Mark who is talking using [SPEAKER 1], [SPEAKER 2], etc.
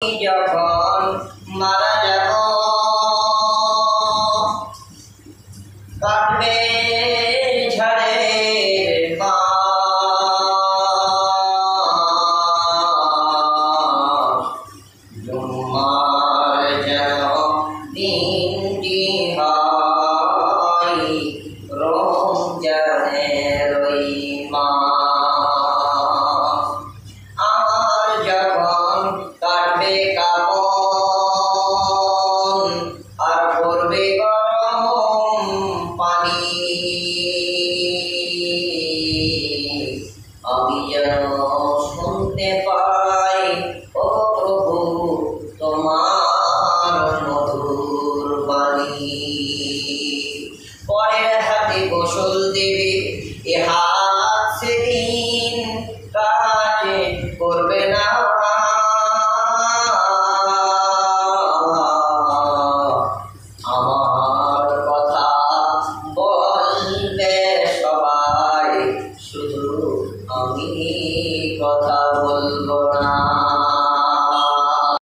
[SPEAKER 1] যখন মারা যাব কাটবে ঝড়ের মাস তোমার যেন দিনটি হয় রমজানের ওই মাস। আমার যখন কাটবে কাফন আর পড়বে গরম পানি, আমি যেন শুনতে পাই ও প্রভু তোমার মধুর বাণী। পরের হাতে গোসল দেবে এ হাত সেদিন কাজে করবে না, আমার কথা বলবে সবাই, শুধু আমি কথা বলবো না।